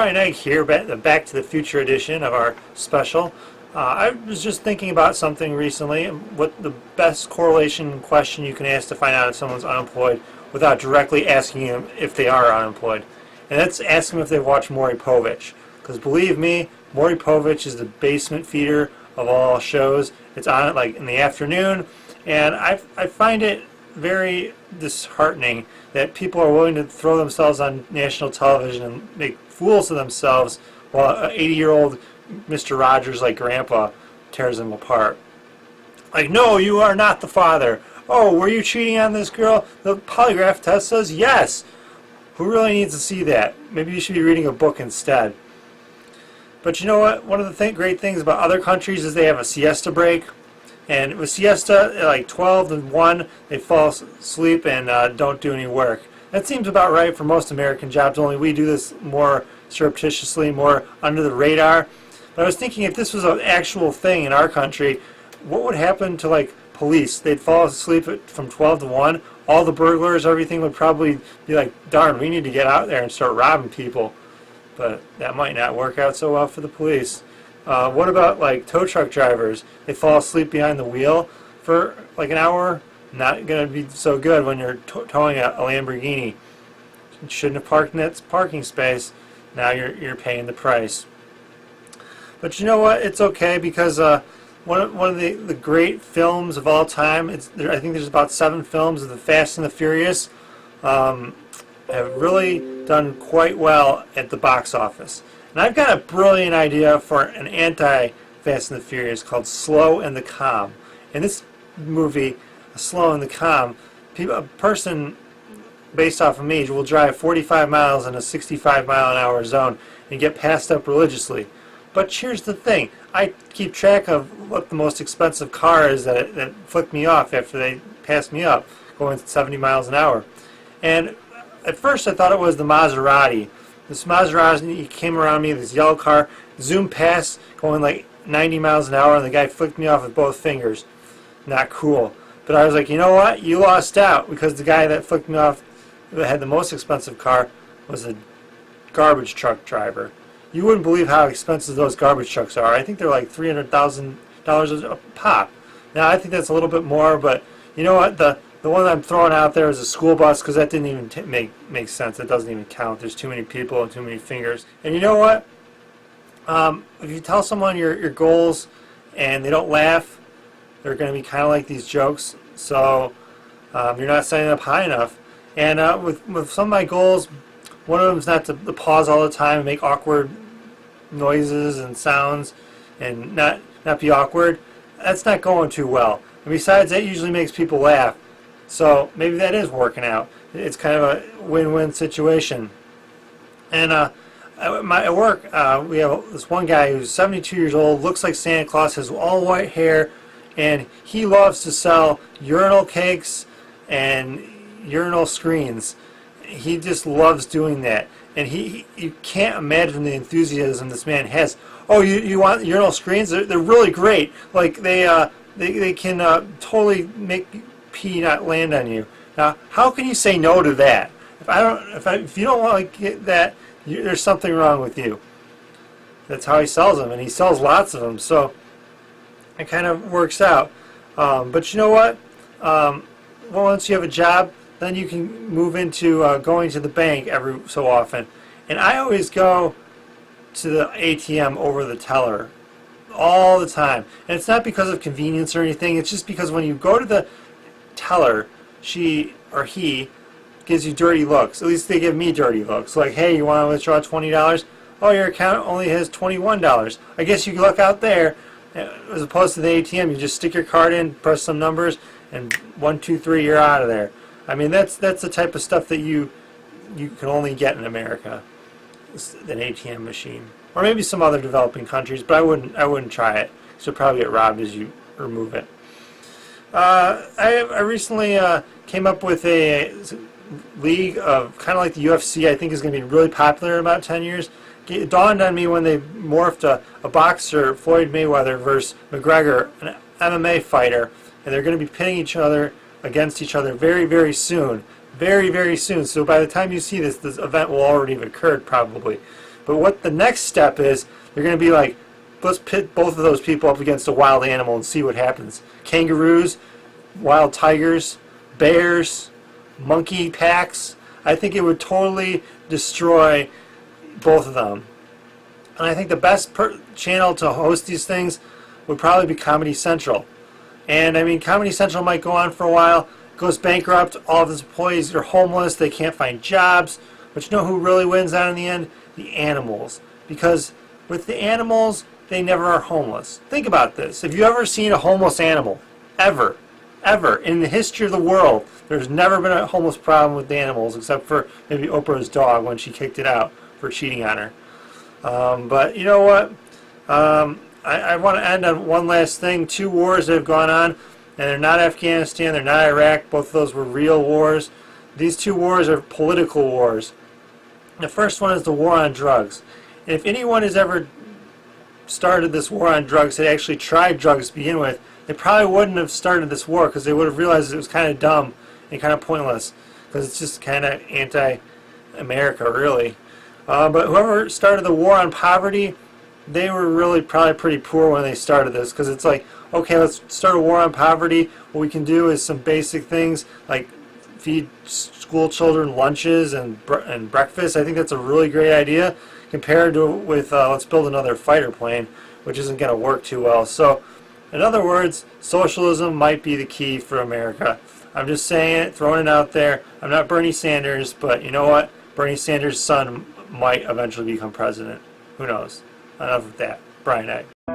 Brian Egg here, the Back to the Future edition of our special. I was just thinking about something recently. What the best correlation question you can ask to find out if someone's unemployed without directly asking them if they are unemployed. And that's ask them if they watch Maury Povich. Because believe me, Maury Povich is the basement feeder of all shows. It's on at like in the afternoon, and I find it very disheartening that people are willing to throw themselves on national television and make fools of themselves while an 80-year-old Mr. Rogers like Grandpa tears them apart. Like, no, you are not the father. Oh, were you cheating on this girl? The polygraph test says yes. Who really needs to see that? Maybe you should be reading a book instead. But you know what? One of the great things about other countries is they have a siesta break. And with siesta, at like 12 to 1, they fall asleep and don't do any work. That seems about right for most American jobs, only we do this more surreptitiously, more under the radar. But I was thinking if this was an actual thing in our country, what would happen to like police? They'd fall asleep from 12 to 1. All the burglars, everything would probably be like, darn, we need to get out there and start robbing people. But that might not work out so well for the police. What about like tow truck drivers? They fall asleep behind the wheel for like an hour. Not going to be so good when you're towing a Lamborghini. You shouldn't have parked in that parking space. Now you're paying the price. But you know what? It's okay because one of the great films of all time. I think there's about 7 films of the Fast and the Furious. Have really done quite well at the box office. And I've got a brilliant idea for an anti-Fast and the Furious called Slow and the Calm. In this movie, Slow and the Calm, a person based off of me will drive 45 miles in a 65-mile-an-hour zone and get passed up religiously. But here's the thing. I keep track of what the most expensive car is that flicked me off after they passed me up, going 70 miles an hour. And at first I thought it was the Maserati. This Maserati came around me, this yellow car, zoomed past, going like 90 miles an hour, and the guy flicked me off with both fingers. Not cool. But I was like, you know what? You lost out, because the guy that flicked me off that had the most expensive car was a garbage truck driver. You wouldn't believe how expensive those garbage trucks are. I think they're like $300,000 a pop. Now, I think that's a little bit more, but you know what? The one I'm throwing out there is a school bus, because that didn't even make sense. It doesn't even count. There's too many people and too many fingers. And you know what? If you tell someone your goals and they don't laugh, they're going to be kind of like these jokes. So you're not setting up high enough. And with some of my goals, one of them is not to pause all the time and make awkward noises and sounds and not be awkward. That's not going too well. And besides, that usually makes people laugh. So maybe that is working out. It's kind of a win-win situation. And at work, we have this one guy who's 72 years old, looks like Santa Claus, has all white hair, and he loves to sell urinal cakes and urinal screens. He just loves doing that. And you can't imagine the enthusiasm this man has. Oh, you want urinal screens? They're really great. Like they can totally make pee not land on you. Now, how can you say no to that? If you don't want to get that, there's something wrong with you. That's how he sells them, and he sells lots of them. So it kind of works out. But you know what? Once you have a job, then you can move into going to the bank every so often. And I always go to the ATM over the teller all the time. And it's not because of convenience or anything. It's just because when you go to the teller, she or he gives you dirty looks. At least they give me dirty looks. Like, hey, you want to withdraw $20? Oh, your account only has $21. I guess you can look out there. As opposed to the ATM, you just stick your card in, press some numbers, and 1, 2, 3, you're out of there. I mean, that's the type of stuff that you can only get in America, an ATM machine, or maybe some other developing countries. But I wouldn't try it. So you'll probably get robbed as you remove it. I recently came up with a league of kind of like the UFC. I think is going to be really popular in about 10 years. It dawned on me when they morphed a boxer, Floyd Mayweather, versus McGregor, an MMA fighter, and they're going to be pitting each other against each other very, very soon. Very, very soon. So by the time you see this event will already have occurred probably. But what the next step is, they're going to be like, let's pit both of those people up against a wild animal and see what happens. Kangaroos, wild tigers, bears, monkey packs. I think it would totally destroy both of them. And I think the best channel to host these things would probably be Comedy Central. And I mean, Comedy Central might go on for a while, goes bankrupt, all of its employees are homeless, they can't find jobs. But you know who really wins out in the end? The animals. Because with the animals, they never are homeless. Think about this. Have you ever seen a homeless animal? Ever. Ever. In the history of the world, there's never been a homeless problem with the animals, except for maybe Oprah's dog when she kicked it out for cheating on her. But you know what? I want to end on one last thing. 2 wars that have gone on, and they're not Afghanistan, they're not Iraq. Both of those were real wars. These 2 wars are political wars. The first one is the war on drugs. And if anyone has ever started this war on drugs, they actually tried drugs to begin with, they probably wouldn't have started this war because they would have realized it was kind of dumb and kind of pointless because it's just kind of anti-America, really. But whoever started the war on poverty, they were really probably pretty poor when they started this, because it's like, okay, let's start a war on poverty. What we can do is some basic things like feed school children lunches and breakfast. I think that's a really great idea compared to with let's build another fighter plane, which isn't going to work too well. So, in other words, socialism might be the key for America. I'm just saying it, throwing it out there. I'm not Bernie Sanders, but you know what? Bernie Sanders' son might eventually become president. Who knows? Enough of that. Brian Egg.